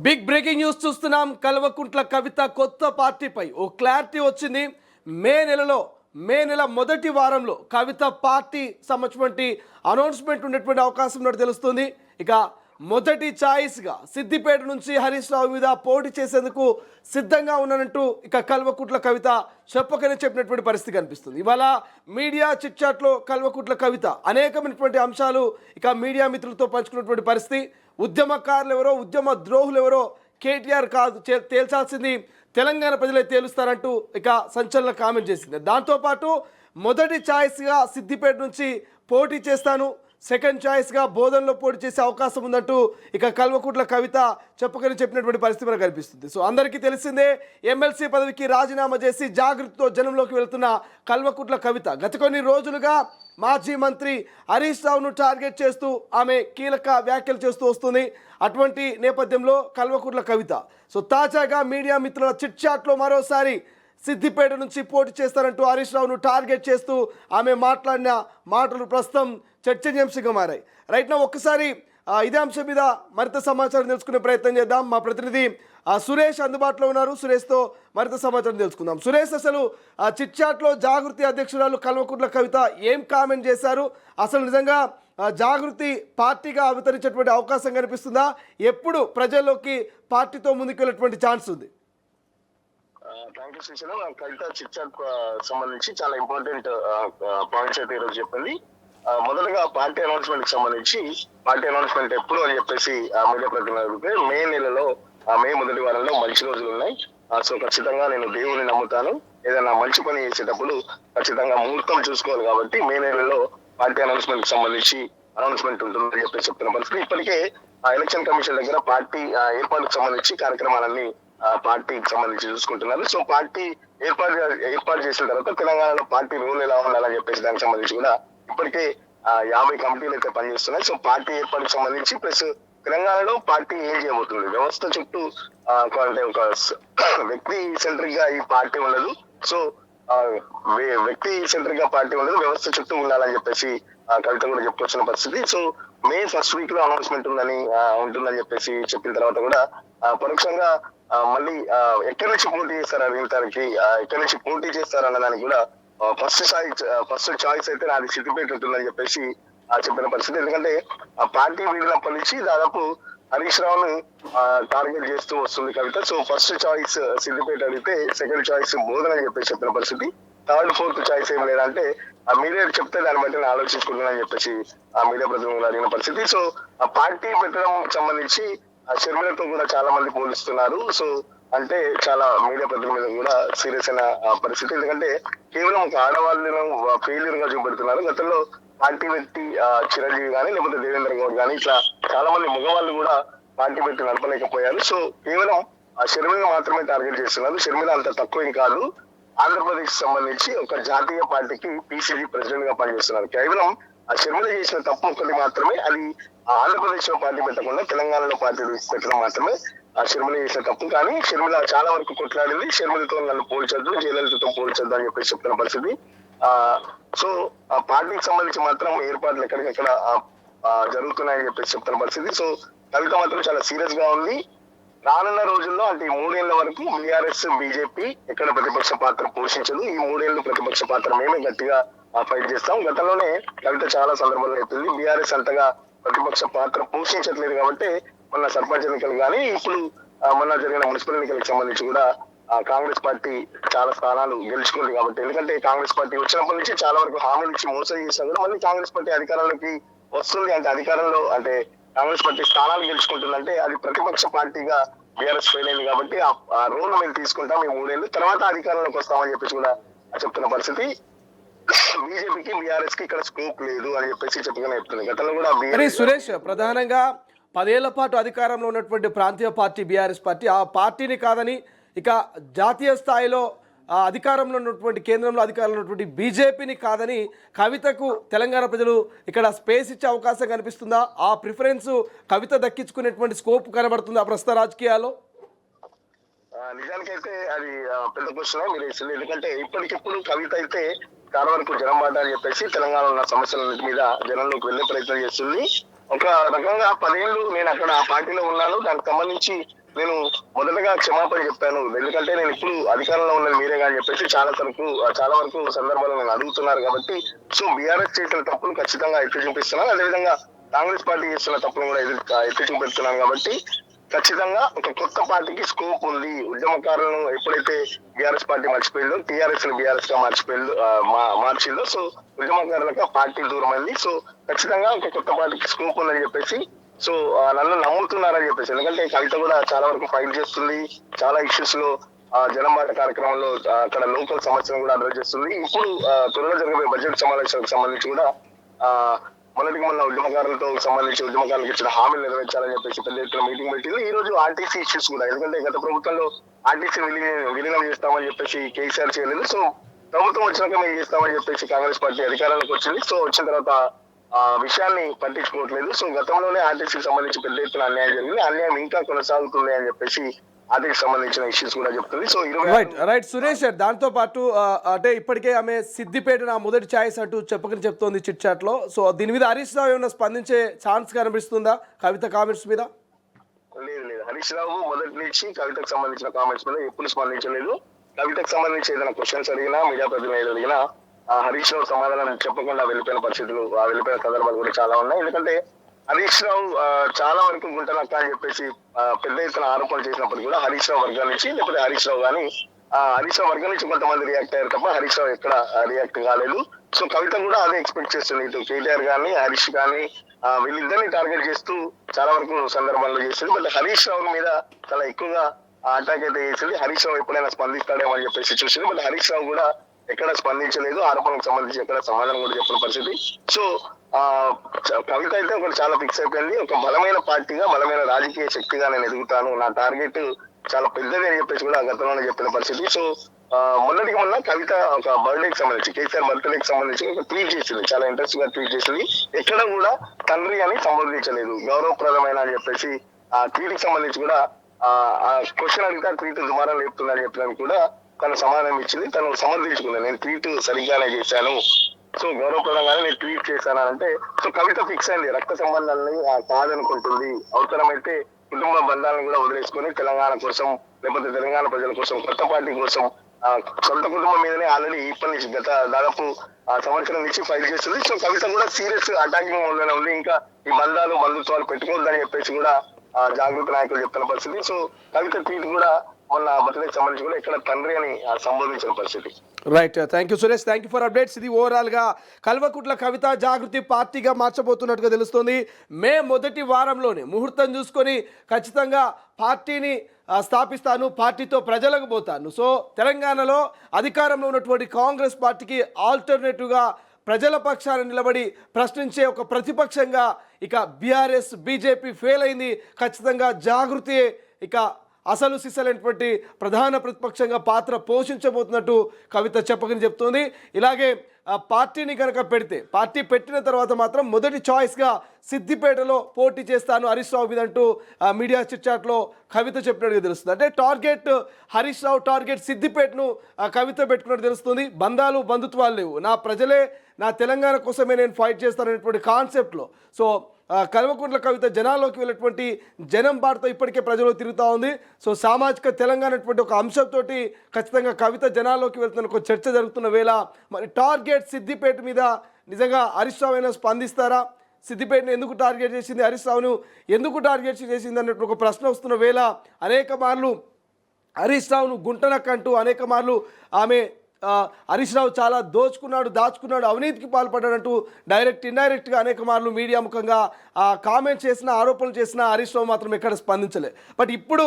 Big breaking news చూస్తున్నాం. కల్వకుంట్ల కవిత కొత్త పార్టీపై ఓ క్లారిటీ వచ్చింది. మే నెల మొదటి వారంలో కవిత పార్టీ సంబంధించినటువంటి అనౌన్స్మెంట్ ఉండేటువంటి అవకాశం ఉన్నట్టు తెలుస్తుంది. ఇక మొదటి ఛాయిస్గా సిద్దిపేట నుంచి హరీష్ రావు మీద పోటీ చేసేందుకు సిద్ధంగా ఉన్నానంటూ ఇక కల్వకుంట్ల కవిత చెప్పకనే చెప్పినటువంటి పరిస్థితి కనిపిస్తుంది. ఇవాళ మీడియా చిట్చాట్లో కల్వకుంట్ల కవిత అనేకమైనటువంటి అంశాలు ఇక మీడియా మిత్రులతో పంచుకున్నటువంటి పరిస్థితి. ఉద్యమకారులు ఎవరో, ఉద్యమ ద్రోహులు ఎవరో కేటీఆర్ కాదు, తేల్చాల్సింది తెలంగాణ ప్రజలే తేలుస్తారంటూ ఇక సంచలన కామెంట్ చేసింది. దాంతోపాటు మొదటి ఛాయిస్గా సిద్దిపేట నుంచి పోటీ చేస్తాను, సెకండ్ ఛాయిస్గా బోధనలో పోటీ చేసే అవకాశం ఉందంటూ ఇక కల్వకుంట్ల కవిత చెప్పకని చెప్పినటువంటి పరిస్థితి మనకు కనిపిస్తుంది. సో అందరికీ తెలిసిందే, ఎమ్మెల్సీ పదవికి రాజీనామా చేసి జాగృతితో జనంలోకి వెళ్తున్న కల్వకుంట్ల కవిత గత కొన్ని రోజులుగా మాజీ మంత్రి హరీష్ రావును టార్గెట్ చేస్తూ ఆమె కీలక వ్యాఖ్యలు చేస్తూ వస్తుంది. అటువంటి నేపథ్యంలో కల్వకుంట్ల కవిత సో తాజాగా మీడియా మిత్రుల చిట్ చాట్లో మరోసారి సిద్దిపేట నుంచి పోటీ చేస్తారంటూ హరీష్ రావును టార్గెట్ చేస్తూ ఆమె మాట్లాడిన మాటలు ప్రస్తుతం చర్చనీయాంశంగా మారాయి. రైట్ నా ఒక్కసారి ఇదే అంశం మీద మరింత సమాచారం తెలుసుకునే ప్రయత్నం చేద్దాం. మా ప్రతినిధి సురేష్ అందుబాటులో ఉన్నారు. సురేష్తో మరింత సమాచారం తెలుసుకుందాం. సురేష్, అసలు చిట్ చాట్లో జాగృతి అధ్యక్షురాలు కల్వకుంట్ల కవిత ఏం కామెంట్ చేశారు? అసలు నిజంగా జాగృతి పార్టీగా అవతరించేటువంటి అవకాశం కనిపిస్తుందా? ఎప్పుడు ప్రజల్లోకి పార్టీతో ముందుకెళ్ళేటువంటి ఛాన్స్ ఉంది? Thank you Srisailam. Kavitha chit chat సంబంధించి చాలా ఇంపార్టెంట్ పాయింట్స్ అయితే ఈరోజు చెప్పింది. మొదటగా పార్టీ అనౌన్స్మెంట్ కి సంబంధించి పార్టీ అనౌన్స్మెంట్ ఎప్పుడు అని చెప్పేసి మీడియా ప్రతినిధులు అడిగితే మే నెలలో మే మొదటి వారంలో మంచి రోజులు ఉన్నాయి. సో ఖచ్చితంగా నేను దేవుని నమ్ముతాను, ఏదైనా మంచి పని చేసేటప్పుడు ఖచ్చితంగా ముహూర్తం చూసుకోవాలి కాబట్టి మే నెలలో పార్టీ అనౌన్స్మెంట్ కి సంబంధించి అనౌన్స్మెంట్ ఉంటుందని చెప్పేసి చెప్తున్న పరిస్థితి. ఇప్పటికే ఎలక్షన్ కమిషన్ దగ్గర పార్టీ ఏర్పాటుకు సంబంధించి కార్యక్రమాలన్నీ పార్టీకి సంబంధించి చూసుకుంటున్నారు. సో పార్టీ ఏర్పాటు చేసిన తర్వాత తెలంగాణలో పార్టీ రూల్ ఎలా ఉండాలని చెప్పేసి దానికి సంబంధించి కూడా ఇప్పటికే 50 కమిటీలు అయితే పనిచేస్తున్నాయి. సో పార్టీ ఏర్పాటుకు సంబంధించి ప్లస్ తెలంగాణలో పార్టీ ఏం చేయబోతుంది, వ్యవస్థ చుట్టూ అంటే ఒక వ్యక్తి సెంట్రిక్ గా ఈ పార్టీ ఉండదు. సో వ్యక్తి సెంట్రిక్ గా పార్టీ ఉండదు, వ్యవస్థ చుట్టూ ఉండాలని చెప్పేసి కవిత కూడా చెప్పుకొచ్చిన పరిస్థితి. సో మే ఫస్ట్ వీక్ లో అనౌన్స్మెంట్ ఉంటుందని చెప్పేసి చెప్పిన తర్వాత కూడా పరోక్షంగా మళ్ళీ ఎక్కడి నుంచి పోటీ చేస్తారు అడిగితానికి, ఎక్కడి నుంచి పోటీ చేస్తారు అన్నదానికి కూడా ఫస్ట్ చాయిస్ అయితే నాది సిద్దిపేట ఉంటుందని చెప్పేసి చెప్పిన పరిస్థితి. ఎందుకంటే ఆ పార్టీ వీడినప్పటి నుంచి దాదాపు హరీష్ రావును టార్గెట్ చేస్తూ వస్తుంది కవిత. సో ఫస్ట్ చాయిస్ సిద్దిపేట అడిగితే సెకండ్ చాయిస్ బోధన అని చెప్పేసి చెప్పిన పరిస్థితి. థర్డ్ ఫోర్త్ చాయిస్ ఏం లేదంటే మీడియా చెప్తే దాన్ని బట్టి నేను ఆలోచించుకుంటున్నానని చెప్పేసి ఆ మీడియా ప్రతినిధులు అడిగిన పరిస్థితి. సో ఆ పార్టీ పెట్టడం సంబంధించి షర్మిలతో కూడా చాలా మంది పోలిస్తున్నారు. సో అంటే చాలా మీడియా ప్రతినిధులు కూడా సీరియస్ అయిన పరిస్థితి. ఎందుకంటే కేవలం ఒక ఆడవాళ్ళను ఫెయిల్యూర్ గా చూపెడుతున్నారు. గతంలో పార్టీ పెట్టి చిరంజీవి కానీ లేకపోతే దేవేంద్ర గౌడ్ కానీ ఇట్లా చాలా మంది మగవాళ్ళు కూడా పార్టీ పెట్టి నడపలేకపోయారు. సో కేవలం షర్మిల మాత్రమే టార్గెట్ చేస్తున్నారు. షర్మిల అంత తక్కువ ఏం కాదు. ఆంధ్రప్రదేశ్ సంబంధించి ఒక జాతీయ పార్టీకి పిసిసి ప్రెసిడెంట్ గా పనిచేస్తున్నారు. కేవలం ఆ షర్మిల చేసిన తప్పు ఒకటి మాత్రమే, అది ఆంధ్రప్రదేశ్ లో పార్టీ పెట్టకుండా తెలంగాణలో పార్టీ పెట్టడం మాత్రమే ఆ షర్మిల చేసిన తప్పు. కానీ షర్మిల చాలా వరకు కొట్లాడింది. షర్మిలతో నన్ను పోల్చొద్దు, జయలలితతో పోల్చొద్దు అని చెప్పేసి చెప్తున్న పరిస్థితి. సో ఆ పార్టీకి సంబంధించి మాత్రం ఏర్పాట్లు ఎక్కడికెక్కడ జరుగుతున్నాయని చెప్పేసి చెప్తున్న పరిస్థితి. సో కవిత మాత్రం చాలా సీరియస్ గా ఉంది. రానున్న రోజుల్లో అంటే ఈ 3 ఏళ్ల వరకు బీఆర్ఎస్ బీజేపీ ఎక్కడ ప్రతిపక్ష పాత్ర పోషించదు. ఈ 3 ఏళ్లు ప్రతిపక్ష పాత్ర మేమే గట్టిగా ఫైట్ చేస్తాం. గతంలోనే కవిత చాలా సందర్భాల్లో చెప్తుంది బీఆర్ఎస్ అంతగా ప్రతిపక్ష పాత్ర పోషించట్లేదు కాబట్టి మొన్న సర్పంచ్ ఎన్నికలు కానీ ఇప్పుడు మొన్న జరిగిన మున్సిపల్ ఎన్నికలకు సంబంధించి కూడా కాంగ్రెస్ పార్టీ చాలా స్థానాలు గెలుచుకుంది కాబట్టి. ఎందుకంటే కాంగ్రెస్ పార్టీ వచ్చినప్పటి నుంచి చాలా వరకు హామీలు ఇచ్చి మోసం చేసినా కూడా మళ్ళీ కాంగ్రెస్ పార్టీ అధికారంలోకి వస్తుంది అంటే అధికారంలో అంటే కాంగ్రెస్ పార్టీ స్థానాలు గెలుచుకుంటుందంటే అది ప్రతిపక్ష పార్టీగా బీఆర్ఎస్ ఫెయిల్ అయింది కాబట్టి ఆ రోల్ మేము తీసుకుంటాం ఈ 3 ఏళ్ళు తర్వాత అధికారంలోకి వస్తామని చెప్పేసి కూడా చెప్తున్న పరిస్థితి. బీజేపీకి బీఆర్ఎస్ కి ఇక్కడ స్కోప్ లేదు అని చెప్పేసి చెప్తుంది. గతంలో కూడా సురేష్, ప్రధానంగా 10 ఏళ్ల పాటు అధికారంలో ఉన్నటువంటి ప్రాంతీయ పార్టీ బీఆర్ఎస్ పార్టీ, ఆ పార్టీని కాదని ఇక జాతీయ స్థాయిలో అధికారంలో ఉన్నటువంటి కేంద్రంలో అధికారంలో ఉన్నటువంటి బీజేపీని కాదని కవితకు తెలంగాణ ప్రజలు ఇక్కడ స్పేస్ ఇచ్చే అవకాశం కనిపిస్తుందా? ఆ ప్రిఫరెన్స్ కవిత దక్కించుకునేటువంటి స్కోప్ కనబడుతుందా ప్రస్తుత రాజకీయాల్లో? నిజానికైతే అది పెద్ద క్వశ్చన్ మీరు వేసింది. ఎందుకంటే ఇప్పటికిప్పుడు కవిత అయితే చాలా వరకు జనం మాట అని చెప్పేసి తెలంగాణలో ఉన్న సమస్యలన్నిటి మీద జనంలోకి వెళ్లే ప్రయత్నం చేస్తుంది. ఒక రకంగా 10 ఏళ్ళు నేను అక్కడ ఆ పార్టీలో ఉన్నాను, దానికి సంబంధించి నేను మొదటగా క్షమాపణ చెప్పాను. ఎందుకంటే నేను ఇప్పుడు అధికారంలో ఉన్నది మీరే అని చెప్పేసి చాలా వరకు సందర్భాలు నన్ను అడుగుతున్నారు కాబట్టి సో బీఆర్ఎస్ చేసిన తప్పులు ఖచ్చితంగా ఎత్తి చూపిస్తున్నాను. అదేవిధంగా కాంగ్రెస్ పార్టీ చేస్తున్న తప్పులు కూడా ఎత్తి చూపిస్తున్నాను కాబట్టి ఖచ్చితంగా ఒక కొత్త పార్టీకి స్కోప్ ఉంది. ఉద్యమకారులను ఎప్పుడైతే బీఆర్ఎస్ పార్టీ మర్చిపోయిందో, టీఆర్ఎస్ ని బీఆర్ఎస్ గా మార్చిందో సో ఉద్యమకారులకు పార్టీ దూరం అయింది. సో ఖచ్చితంగా ఒక కొత్త పార్టీకి స్కోప్ ఉందని చెప్పేసి సో నన్ను నమ్ముతున్నారని చెప్పేసి, ఎందుకంటే కవిత కూడా చాలా వరకు ఫైట్ చేస్తుంది, చాలా ఇష్యూస్ లో జనమాట కార్యక్రమంలో అక్కడ లోకల్ సమస్యలను కూడా అడ్రస్ చేస్తుంది. ఇప్పుడు త్వరలో జరిగే బడ్జెట్ సమావేశాలకు సంబంధించి కూడా మొన్నటికి మొన్న ఉద్యమకారులతో సంబంధించి ఉద్యమకారులకు ఇచ్చిన హామీలు నెరవేర్చాలని చెప్పేసి పెద్ద ఎత్తున మీటింగ్ పెట్టింది. ఈ రోజు ఆర్టీసీ ఇష్యూస్ కూడా, ఎందుకంటే గత ప్రభుత్వంలో ఆర్టీసీ విలీనం చేస్తామని చెప్పేసి కేసీఆర్ చేయలేదు. సో ప్రభుత్వం వచ్చినాక మేము చేస్తామని చెప్పేసి కాంగ్రెస్ పార్టీ అధికారంలోకి వచ్చింది. సో వచ్చిన తర్వాత ఆ విషయాన్ని పట్టించుకోవట్లేదు. సో గతంలోనే ఆర్టీసీకి సంబంధించి పెద్ద ఎత్తున అన్యాయం జరిగింది, అన్యాయం ఇంకా కొనసాగుతుంది అని చెప్పేసి ఆర్టీసీకి సంబంధించిన ఇష్యూస్ కూడా చెప్తుంది. సో రైట్ సురేష్, దాంతో పాటు అంటే ఇప్పటికే ఆమె సిద్దిపేట నా మొదటి ఛాయిస్ అంటూ చెప్పకని చెప్తోంది చిట్ చాట్ లో. సో దీని మీద హరీష్ రావు ఏమైనా స్పందించే ఛాన్స్ కనిపిస్తుందా కవిత కామెంట్స్ మీద? లేదు, హరీష్ రావు మొదటి నుంచి కవితకు సంబంధించిన కామెంట్స్ మీద ఎప్పుడు స్పందించలేదు. కవితకు సంబంధించి ఏదైనా క్వశ్చన్స్ అడిగినా, మీడియా ప్రతినిధులు అడిగినా హరీష్ రావు సమాధానం చెప్పకుండా వెళ్ళిపోయిన పరిస్థితులు, వెళ్ళిపోయిన సందర్భాలు కూడా చాలా ఉన్నాయి. ఎందుకంటే హరీష్ రావు చాలా వరకు గుంటనక్క అని చెప్పేసి పెద్ద ఎత్తున ఆరోపణలు చేసినప్పుడు కూడా హరీష్ రావు వర్గం నుంచి, లేకపోతే హరీష్ రావు కానీ హరీష్ రావు వర్గం నుంచి కొంతమంది రియాక్ట్ అయ్యారు తప్ప హరీష్ రావు ఎక్కడ రియాక్ట్ కాలేదు. సో కవిత కూడా అదే ఎక్స్పెక్ట్ చేస్తుంది. ఇటు కేటీఆర్ కానీ హరీష్ కానీ వీళ్ళిద్దరిని టార్గెట్ చేస్తూ చాలా వరకు సందర్భాల్లో చేస్తుంది. బట్ హరీష్ రావు మీద చాలా ఎక్కువగా అటాక్ అయితే చేసింది. హరీష్ రావు ఎప్పుడైనా స్పందిస్తాడేమో అని చెప్పేసి చూసింది. బట్ హరీష్ రావు కూడా ఎక్కడ స్పందించలేదు, ఆరోపణలకు సంబంధించి ఎక్కడ సమాధానం కూడా చెప్పిన పరిస్థితి. సో కవిత అయితే ఒకటి చాలా ఫిక్స్ అయిపోయింది. ఒక బలమైన పార్టీగా, బలమైన రాజకీయ శక్తిగా నేను ఎదుగుతాను, నా టార్గెట్ చాలా పెద్దది అని చెప్పేసి కూడా గతంలోనే చెప్పిన పరిస్థితి. సో మొన్నటికి మొన్న కవిత ఒక బర్త్డేకి సంబంధించి, కేసీఆర్ బర్త్డేకి సంబంధించి ఒక ట్వీట్ చేసింది, చాలా ఇంట్రెస్ట్ గా ట్వీట్ చేసింది. ఎక్కడ కూడా తండ్రి అని సంబోధించలేదు, గౌరవప్రదమైన అని చెప్పేసి ఆ ట్వీట్ కి సంబంధించి కూడా ఆ క్వశ్చన్ అడిగితే ట్వీట్ దుమారం లేపుతుందని చెప్పడానికి కూడా తను సమాధానం ఇచ్చింది. తను సమర్థించుకుంది, నేను ట్వీట్ సరిగ్గానే చేశాను, సో గౌరవప్రదంగానే నేను ట్వీట్ చేశాను అంటే. సో కవిత ఫిక్స్ అయింది, రక్త సంబంధాలని కాదనుకుంటుంది, అవసరమైతే కుటుంబ బంధాలను కూడా వదిలేసుకొని తెలంగాణ కోసం, లేకపోతే తెలంగాణ ప్రజల కోసం, కొత్త పార్టీ కోసం, సొంత కుటుంబం మీదనే ఆల్రెడీ ఇప్పటి నుంచి గత దాదాపు సంవత్సరం నుంచి ఫైట్ చేస్తుంది. సో కవిత కూడా సీరియస్ అటాకింగ్ మోడ్లోనే ఉంది. ఇంకా ఈ బంధుత్వాలు పెట్టుకోవద్దని చెప్పేసి కూడా జాగృత నాయకులు చెప్తున్న పరిస్థితి. సో కవిత ట్వీట్ కూడా మొన్న బర్త్డేకి సంబంధించి కూడా ఇక్కడ తండ్రి అని సంబోధించిన పరిస్థితి. Right, thank you Suresh, thank you for updates. ఇది ఓవరాల్గా కల్వకుట్ల కవిత జాగృతి పార్టీగా మార్చబోతున్నట్టుగా తెలుస్తుంది. మే మొదటి వారంలోనే ముహూర్తం చూసుకొని ఖచ్చితంగా పార్టీని స్థాపిస్తాను, పార్టీతో ప్రజలకు పోతాను. సో తెలంగాణలో అధికారంలో ఉన్నటువంటి కాంగ్రెస్ పార్టీకి ఆల్టర్నేటివ్గా ప్రజల పక్షాన నిలబడి ప్రశ్నించే ఒక ప్రతిపక్షంగా ఇక బీఆర్ఎస్ బీజేపీ ఫెయిల్ అయింది. ఖచ్చితంగా జాగృతి ఇక అసలు సిసలైనటువంటి ప్రధాన ప్రతిపక్షంగా పాత్ర పోషించబోతున్నట్టు కవిత చెప్పకని చెప్తోంది. ఇలాగే పార్టీని కనుక పెడితే, పార్టీ పెట్టిన తర్వాత మాత్రం మొదటి చాయిస్గా సిద్దిపేటలో పోటీ చేస్తాను హరీష్ రావు మీద అంటూ మీడియా చిట్చాట్లో కవిత చెప్పినట్టుగా తెలుస్తుంది. అంటే టార్గెట్ హరీష్ రావు, టార్గెట్ సిద్దిపేటను కవిత పెట్టుకున్నట్టు తెలుస్తుంది. బంధుత్వాలు లేవు, నా ప్రజలే, నా తెలంగాణ కోసమే నేను ఫైట్ చేస్తాననేటువంటి కాన్సెప్ట్లో. సో కల్వకుంట్ల కవిత జనాల్లోకి వెళ్ళినటువంటి జనం బాటతో ఇప్పటికే ప్రజలు తిరుగుతూ ఉంది. సో సామాజిక తెలంగాణ అటువంటి ఒక అంశంతో ఖచ్చితంగా కవిత జనాల్లోకి వెళ్తున్న ఒక చర్చ జరుగుతున్న వేళ మరి టార్గెట్ సిద్దిపేట మీద నిజంగా హరీష్ రావు అయినా స్పందిస్తారా? సిద్దిపేటను ఎందుకు టార్గెట్ చేసింది, హరీష్ రావును ఎందుకు టార్గెట్ చేసింది అన్నట్టు ఒక ప్రశ్న వస్తున్న వేళ అనేక మార్లు హరీష్ రావును గుంటనక్కంటూ అనేక మార్లు ఆమె హరీష్ రావు చాలా దాచుకున్నాడు, అవినీతికి పాల్పడ్డాడంటూ డైరెక్ట్ ఇండైరెక్ట్గా అనేక మార్లు మీడియా ముఖంగా కామెంట్ చేసిన, ఆరోపణలు చేసిన హరీష్ రావు మాత్రం ఎక్కడ స్పందించలే. బట్ ఇప్పుడు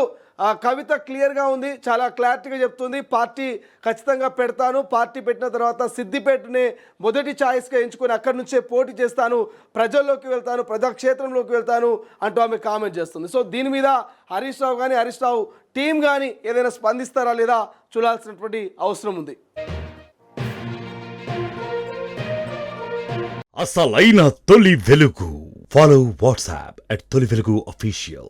కవిత క్లియర్గా ఉంది, చాలా క్లారిటీగా చెప్తుంది, పార్టీ ఖచ్చితంగా పెడతాను, పార్టీ పెట్టిన తర్వాత సిద్దిపేటనే మొదటి ఛాయిస్గా ఎంచుకొని అక్కడి నుంచే పోటీ చేస్తాను, ప్రజల్లోకి వెళ్తాను, ప్రజాక్షేత్రంలోకి వెళ్తాను అంటూ ఆమె కామెంట్ చేస్తుంది. సో దీని మీద హరీష్ రావు కానీ హరీష్ రావు టీం కానీ ఏదైనా స్పందిస్తారా లేదా చూడాల్సినటువంటి అవసరం ఉంది. అసలైన తొలి వెలుగు. ఫాలో వాట్సాప్ @తొలి వెలుగు official.